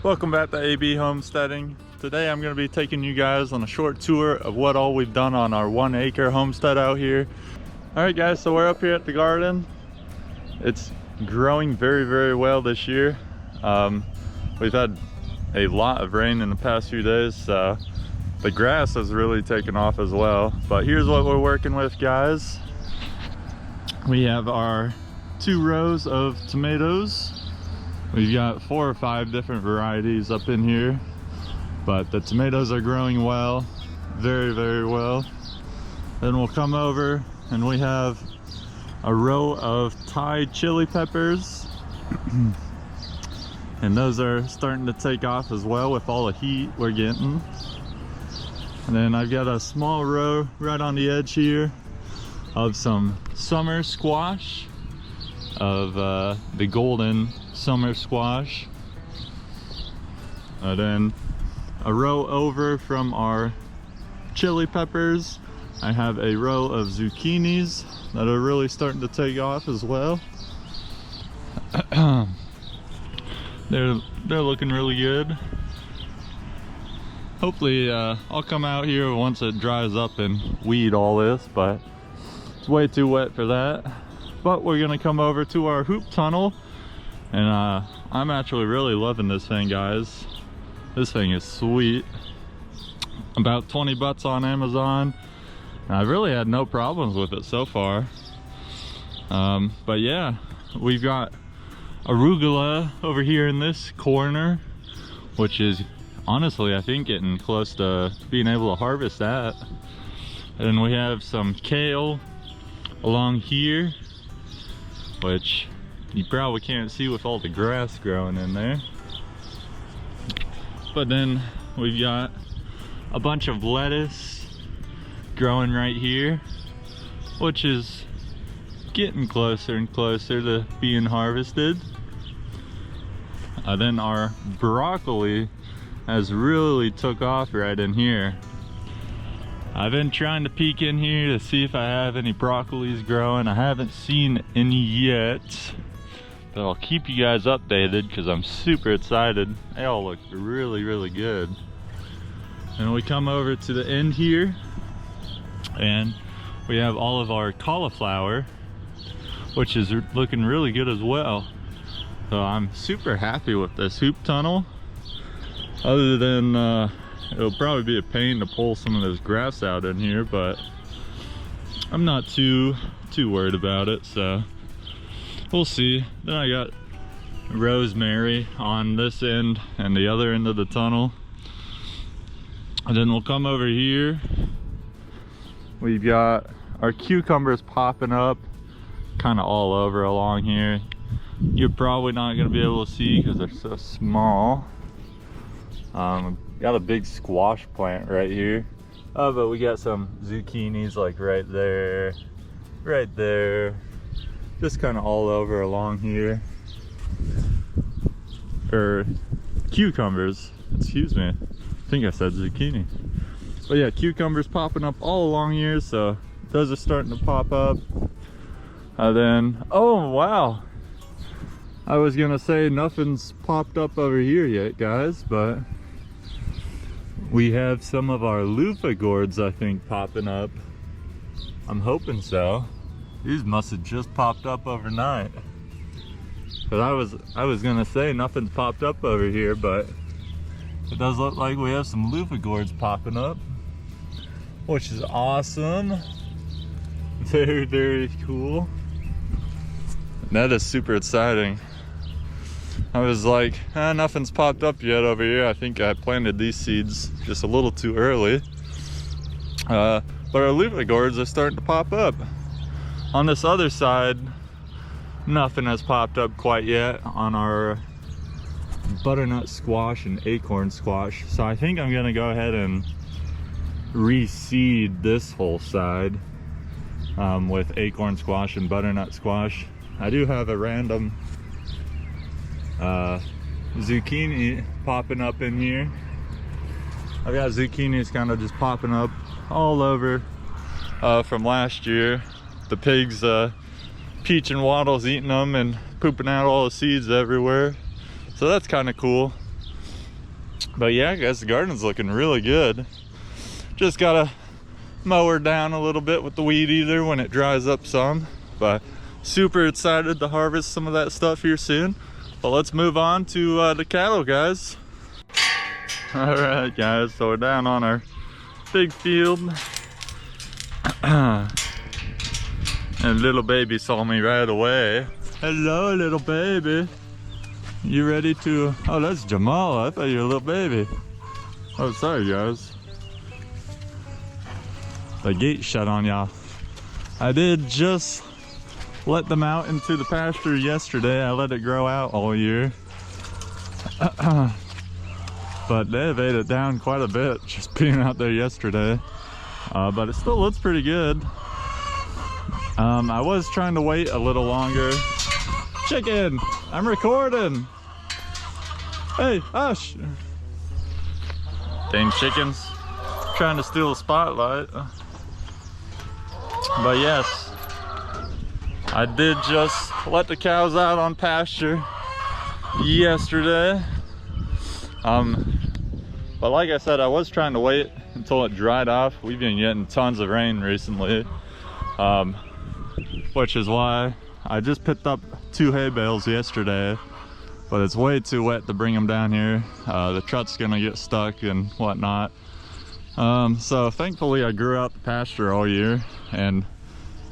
Welcome back to AB Homesteading. Today I'm going to be taking you guys on a short tour of what all we've done on our 1 acre homestead out here. Alright guys, so we're up here at the garden. It's growing very well this year. We've had a lot of rain in the past few days, so the grass has really taken off as well. But here's what we're working with, guys. We have our 2 rows of tomatoes. We've got 4 or 5 different varieties up in here, but the tomatoes are growing well, very well. Then we'll come over and we have a row of Thai chili peppers and those are starting to take off as well with all the heat we're getting. And then I've got a small row right on the edge here of some summer squash, of the golden summer squash. And then a row over from our chili peppers, I have a row of zucchinis that are really starting to take off as well. they're looking really good. Hopefully I'll come out here once it dries up and weed all this, but it's way too wet for that. But we're gonna come over to our hoop tunnel, and I'm actually really loving this thing, guys. This thing is sweet. About 20 bucks on Amazon, and I've really had no problems with it so far. But yeah, we've got arugula over here in this corner, which is honestly, I think, getting close to being able to harvest that. And we have some kale along here, which you probably can't see with all the grass growing in there. But then we've got a bunch of lettuce growing right here, which is getting closer and closer to being harvested. Then our broccoli has really took off right in here. I've been trying to peek in here to see if I have any broccolis growing. I haven't seen any yet, but I'll keep you guys updated because I'm super excited. They all look really good. And we come over to the end here and we have all of our cauliflower, which is looking really good as well. So I'm super happy with this hoop tunnel. Other than it'll probably be a pain to pull some of this grass out in here, but I'm not too worried about it, so we'll see. Then I got rosemary on this end and the other end of the tunnel. And then we'll come over here. We've got our cucumbers popping up kind of all over along here. You're probably not going to be able to see because they're so small. Got a big squash plant right here. But we got some zucchinis like right there, just kind of all over along here. Or cucumbers, excuse me. I think I said zucchini. But yeah, cucumbers popping up all along here, so those are starting to pop up. Then, oh wow, I was gonna say nothing's popped up over here yet, guys, but we have some of our loofah gourds, I think, popping up. I'm hoping so. These must have just popped up overnight. But I was gonna say nothing's popped up over here, but it does look like we have some loofah gourds popping up, which is awesome. Very cool. That is super exciting. I was like, nothing's popped up yet over here. I think I planted these seeds just a little too early. But our loofah gourds are starting to pop up. On this other side, nothing has popped up quite yet on our butternut squash and acorn squash. So I think I'm gonna go ahead and reseed this whole side with acorn squash and butternut squash. I do have a random zucchini popping up in here. I've got zucchinis kind of just popping up all over from last year. The pigs Peach and Waddle's eating them and pooping out all the seeds everywhere. So that's kind of cool. But yeah, guys, the garden's looking really good. Just gotta mow her down a little bit with the weed eater when it dries up some. But super excited to harvest some of that stuff here soon. But let's move on to the cattle, guys. All right, guys, so we're down on our big field. And little baby saw me right away. Hello, little baby. You ready to... Oh, that's Jamal. I thought you were a little baby. Oh, sorry, guys. The gate shut on y'all. I did just let them out into the pasture yesterday. I let it grow out all year. But they've ate it down quite a bit just being out there yesterday. But it still looks pretty good. I was trying to wait a little longer. Chicken, I'm recording. Hey, hush. Dang chickens, trying to steal the spotlight. But yes, I did just let the cows out on pasture yesterday. But like I said, I was trying to wait until it dried off. We've been getting tons of rain recently, which is why I just picked up 2 hay bales yesterday, but it's way too wet to bring them down here. The truck's gonna get stuck and whatnot. So thankfully I grew out the pasture all year and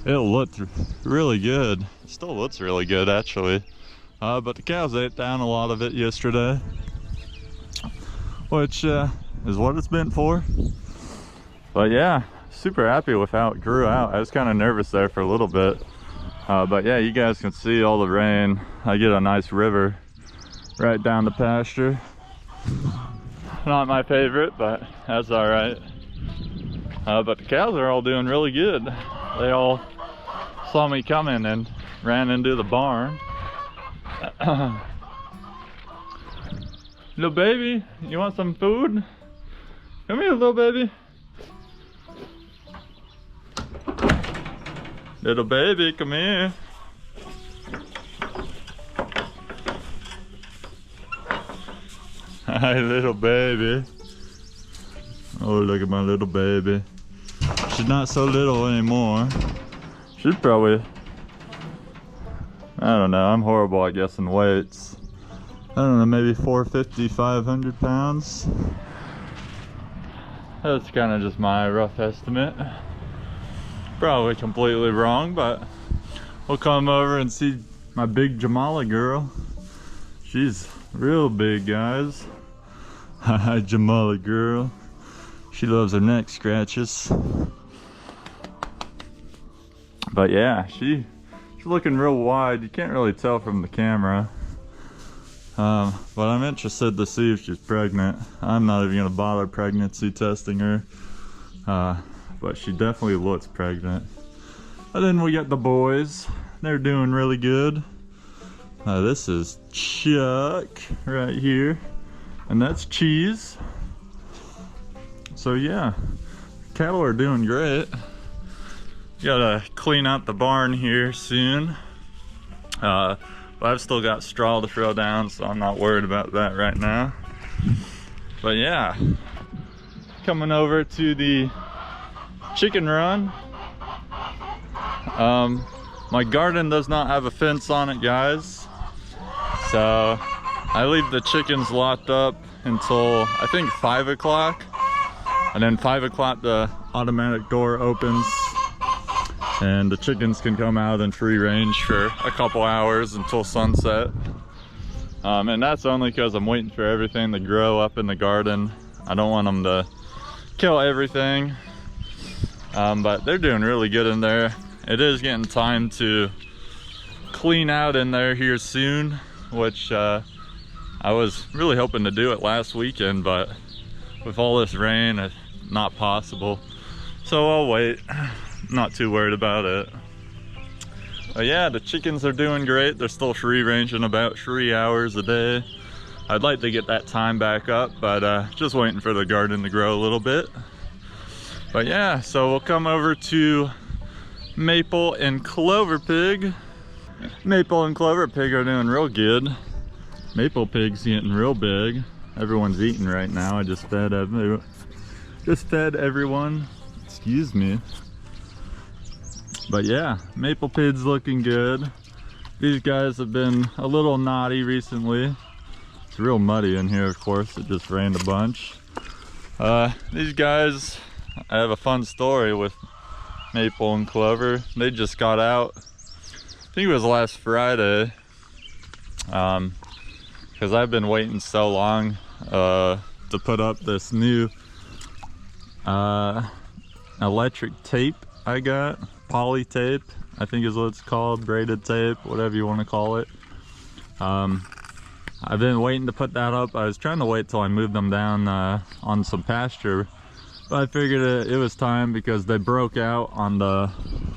it looked really good. It still looks really good actually. But the cows ate down a lot of it yesterday, which is what it's meant for. But yeah, super happy with how it grew out. I was kind of nervous there for a little bit. But yeah, you guys can see all the rain. I get a nice river right down the pasture. Not my favorite, but that's all right. But the cows are all doing really good. They all saw me coming and ran into the barn. Little baby, you want some food? Come here, little baby. Little baby, come here. Hi, little baby. Oh, look at my little baby. She's not so little anymore. She's probably, I don't know, I'm horrible at guessing weights. I don't know, maybe 450, 500 pounds. That's kind of just my rough estimate. Probably completely wrong, but we'll come over and see my big Jamala girl. She's real big, guys. Hi, Jamala girl. She loves her neck scratches. But yeah, she's looking real wide. You can't really tell from the camera. But I'm interested to see if she's pregnant. I'm not even gonna bother pregnancy testing her. But she definitely looks pregnant. And then we got the boys. They're doing really good. This is Chuck right here. And that's Cheese. So yeah, cattle are doing great. Gotta clean out the barn here soon. But I've still got straw to throw down, so I'm not worried about that right now. But yeah, coming over to the chicken run. My garden does not have a fence on it, guys. So I leave the chickens locked up until I think 5 o'clock. And then 5 o'clock the automatic door opens and the chickens can come out in free range for a couple hours until sunset. And that's only because I'm waiting for everything to grow up in the garden. I don't want them to kill everything. But they're doing really good in there. It is getting time to clean out in there here soon, which I was really hoping to do it last weekend, but with all this rain, it's not possible. So I'll wait. Not too worried about it. But yeah, the chickens are doing great. They're still free ranging about 3 hours a day. I'd like to get that time back up, but just waiting for the garden to grow a little bit. But yeah, so we'll come over to Maple and Clover Pig. Maple and Clover Pig are doing real good. Maple Pig's getting real big. everyone's eating right now. I just fed everyone. Excuse me. But yeah, maple pid's looking good. These guys have been a little naughty recently. It's real muddy in here, of course. It just rained a bunch. These guys, I have a fun story with Maple and Clover. They just got out, I think it was last Friday, because I've been waiting so long to put up this new electric tape I got. Poly tape, I think is what it's called, braided tape, whatever you want to call it. I've been waiting to put that up. I was trying to wait till I moved them down on some pasture, but I figured it was time because they broke out on the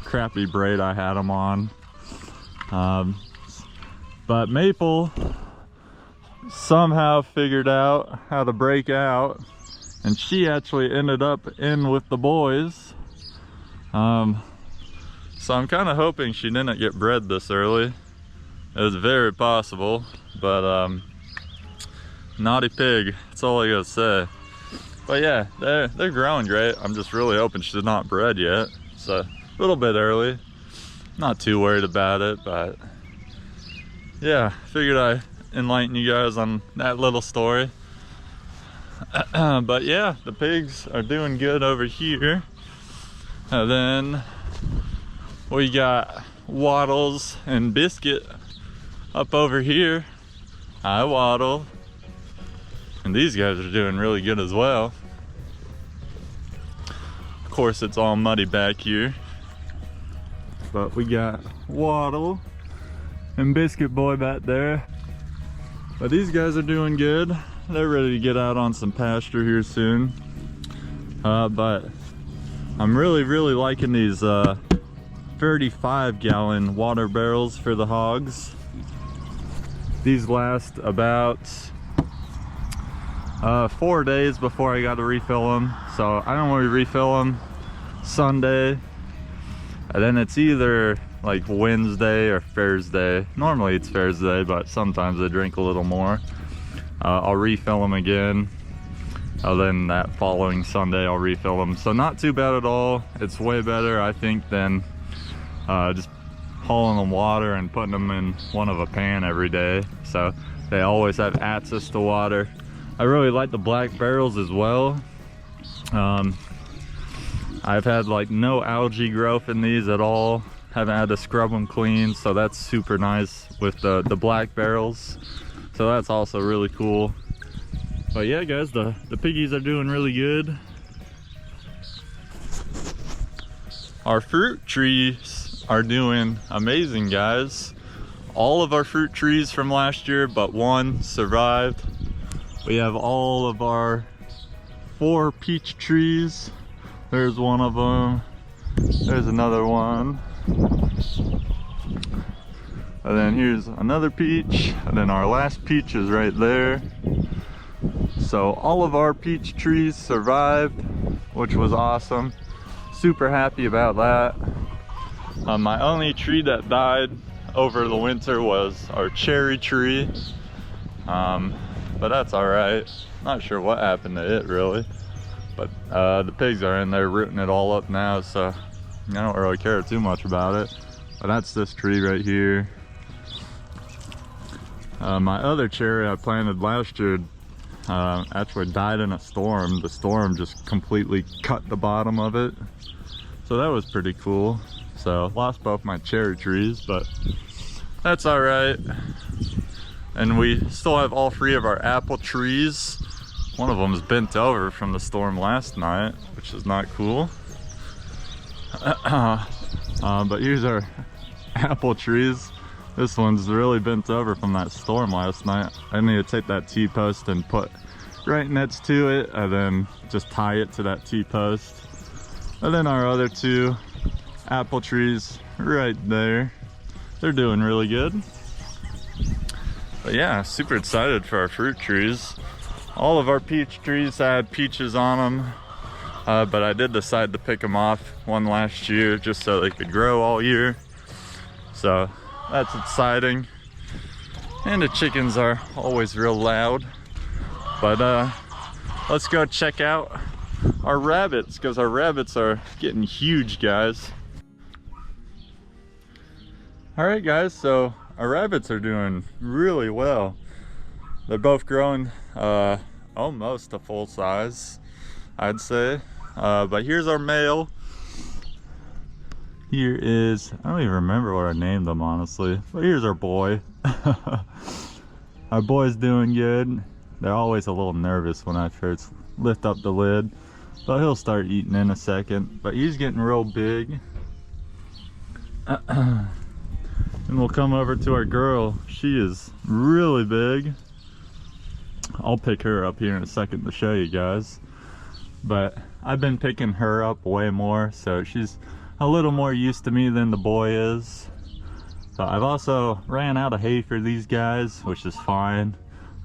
crappy braid I had them on. But Maple somehow figured out how to break out, and she actually ended up in with the boys. So I'm kind of hoping she didn't get bred this early. It was very possible, but naughty pig, that's all I gotta say. But yeah, they're growing great. I'm just really hoping she's not bred yet. It's a little bit early. Not too worried about it, but yeah, figured I'd enlighten you guys on that little story. But yeah, the pigs are doing good over here. And then we got Waddles and Biscuit up over here. Hi, Waddle. And these guys are doing really good as well. Of course, it's all muddy back here. But we got Waddle and Biscuit Boy back there. But these guys are doing good. They're ready to get out on some pasture here soon. But I'm really liking these 35-gallon water barrels for the hogs. These last about 4 days before I got to refill them. So I don't really refill them Sunday, and then it's either like Wednesday or Thursday. Normally it's Thursday, but sometimes I drink a little more. I'll refill them again. Then that following Sunday I'll refill them. So not too bad at all. It's way better, I think, than just hauling them water and putting them in one of a pan every day. So they always have access to water. I really like the black barrels as well. I've had like no algae growth in these at all. Haven't had to scrub them clean, so that's super nice with the black barrels. So that's also really cool. But yeah, guys, the piggies are doing really good. Our fruit trees are doing amazing, guys. All of our fruit trees from last year but one survived. We have all of our 4 peach trees. There's one of them. There's another one. And then here's another peach. And then our last peach is right there. So all of our peach trees survived, which was awesome. Super happy about that. My only tree that died over the winter was our cherry tree. But that's all right. Not sure what happened to it really. But the pigs are in there rooting it all up now, so I don't really care too much about it. But that's this tree right here. My other cherry I planted last year actually died in a storm. The storm just completely cut the bottom of it. So that was pretty cool. So lost both my cherry trees, but that's all right. And we still have all 3 of our apple trees. One of them is bent over from the storm last night, which is not cool. But here's our apple trees. This one's really bent over from that storm last night. I need to take that T-post and put right next to it, and then just tie it to that T-post. And then our other 2 apple trees right there. They're doing really good. But yeah, super excited for our fruit trees. All of our peach trees had peaches on them, but I did decide to pick them off one last year just so they could grow all year. So that's exciting. And the chickens are always real loud. But let's go check out our rabbits, because our rabbits are getting huge, guys. All right, guys, so our rabbits are doing really well. They're both growing almost to full size, I'd say. But here's our male. Here is, I don't even remember what I named them, honestly, but here's our boy. Our boy's doing good. They're always a little nervous when I first lift up the lid, but he'll start eating in a second. But he's getting real big. And we'll come over to our girl. She is really big. I'll pick her up here in a second to show you guys. But I've been picking her up way more, so she's a little more used to me than the boy is. So I've also ran out of hay for these guys, which is fine.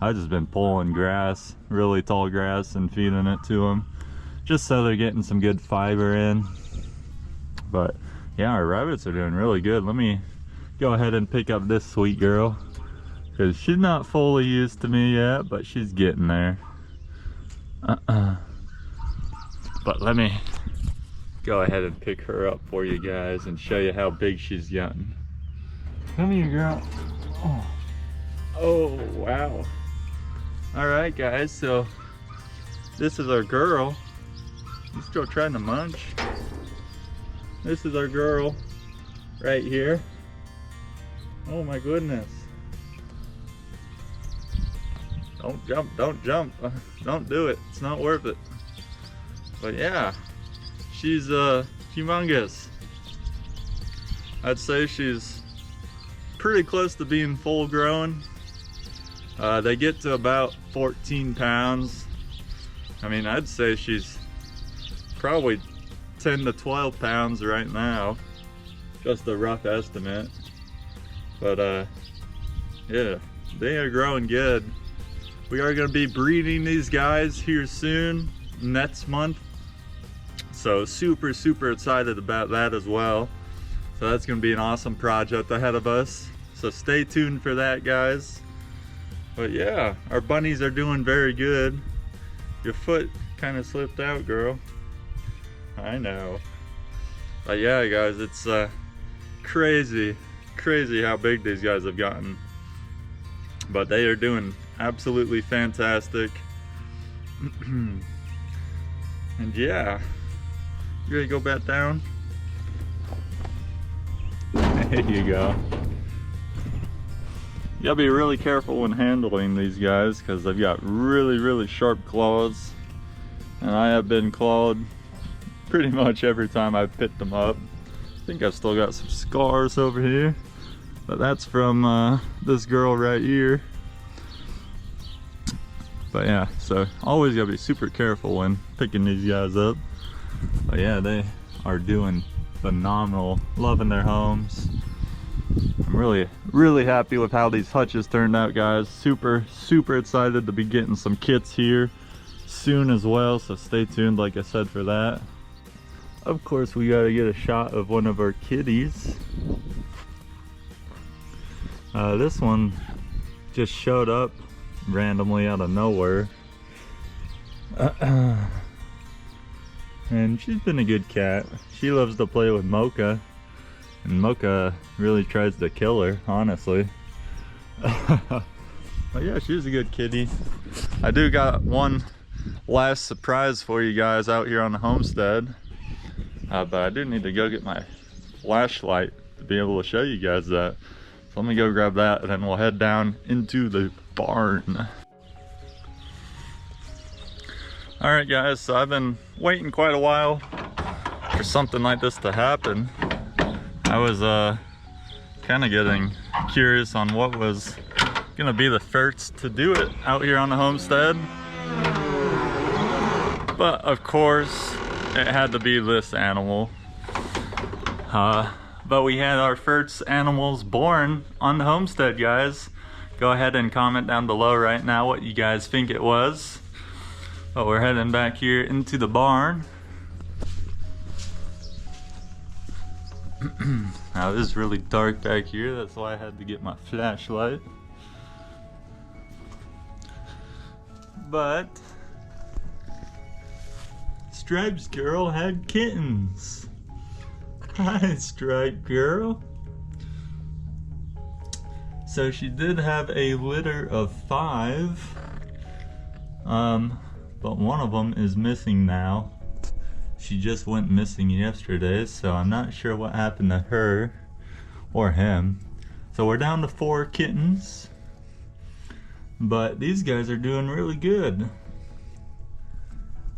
I've just been pulling grass, really tall grass, and feeding it to them, just so they're getting some good fiber in. But yeah, our rabbits are doing really good. Let me go ahead and pick up this sweet girl, because she's not fully used to me yet, but she's getting there. But let me go ahead and pick her up for you guys and show you how big she's gotten. Come here, girl. Oh, wow. All right, guys, so this is our girl. She's still trying to munch. This is our girl right here. Oh my goodness. Don't jump, don't jump. Don't do it, it's not worth it. But yeah, she's humongous. I'd say she's pretty close to being full grown. They get to about 14 pounds. I mean, I'd say she's probably 10 to 12 pounds right now. Just a rough estimate. But yeah, they are growing good. We are gonna be breeding these guys here soon, next month. So super excited about that as well. So that's gonna be an awesome project ahead of us. So stay tuned for that, guys. But yeah, our bunnies are doing very good. Your foot kind of slipped out, girl. I know. But yeah, guys, it's crazy how big these guys have gotten. But they are doing absolutely fantastic. And yeah, you ready to go back down? There you go. You gotta be really careful when handling these guys, because they've got really sharp claws, and I have been clawed pretty much every time I've picked them up. I think I've still got some scars over here, but that's from this girl right here. But yeah, so always gotta be super careful when picking these guys up. But yeah, they are doing phenomenal, loving their homes. I'm really happy with how these hutches turned out, guys. Super excited to be getting some kits here soon as well, so stay tuned, like I said, for that. Of course, we gotta get a shot of one of our kitties. This one just showed up randomly out of nowhere. And she's been a good cat. She loves to play with Mocha, and Mocha really tries to kill her, honestly. But yeah, she's a good kitty. I do got one last surprise for you guys out here on the homestead. But I do need to go get my flashlight to be able to show you guys that. So let me go grab that, and then we'll head down into the barn. All right, guys, so I've been waiting quite a while for something like this to happen. I was kind of getting curious on what was gonna be the first to do it out here on the homestead. But of course, it had to be this animal. But we had our first animals born on the homestead, guys. Go ahead and comment down below right now what you guys think it was. But we're heading back here into the barn. Now it is really dark back here, that's why I had to get my flashlight. but Stripes girl had kittens. Hi, Stripe girl. So she did have a litter of 5, but one of them is missing now. She just went missing yesterday, so I'm not sure what happened to her or him. So we're down to 4 kittens, but these guys are doing really good.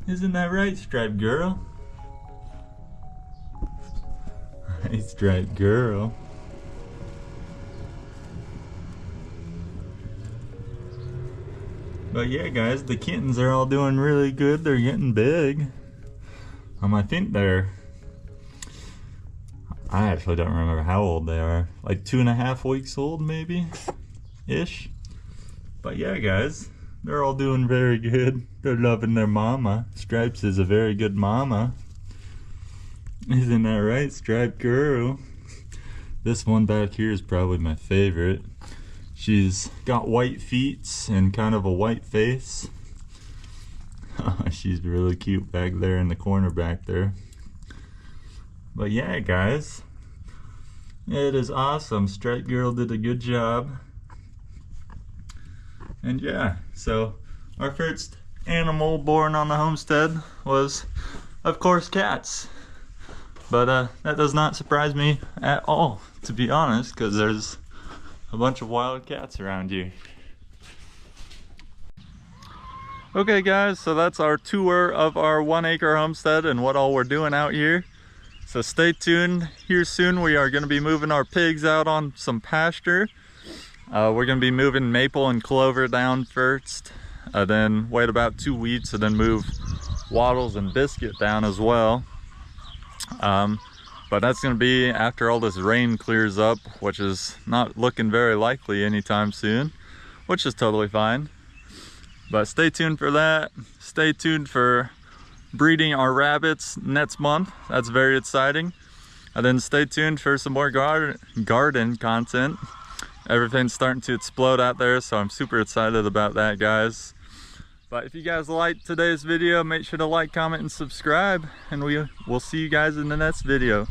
Isn't that right, Stripe girl? Hey, Stripe girl. But yeah, guys, the kittens are all doing really good. They're getting big. I think I actually don't remember how old they are. Like 2.5 weeks old, maybe? Ish. But yeah, guys, they're all doing very good. They're loving their mama. Stripes is a very good mama. Isn't that right, Stripe girl? This one back here is probably my favorite. She's got white feet and kind of a white face. She's really cute back there in the corner back there. But yeah, guys, it is awesome. Stripe girl did a good job. And yeah, so our first animal born on the homestead was, of course, cats. But that does not surprise me at all, to be honest, because there's a bunch of wild cats around here. Okay guys, so that's our tour of our 1-acre homestead and what all we're doing out here. So stay tuned. Here soon we are going to be moving our pigs out on some pasture. We're going to be moving Maple and Clover down first, then wait about 2 weeks and then move Waddles and Biscuit down as well. But that's going to be after all this rain clears up, which is not looking very likely anytime soon, which is totally fine. But stay tuned for that. Stay tuned for breeding our rabbits next month. That's very exciting. And then stay tuned for some more garden content. Everything's starting to explode out there, so I'm super excited about that, guys. But if you guys liked today's video, make sure to like, comment, and subscribe. And we'll see you guys in the next video.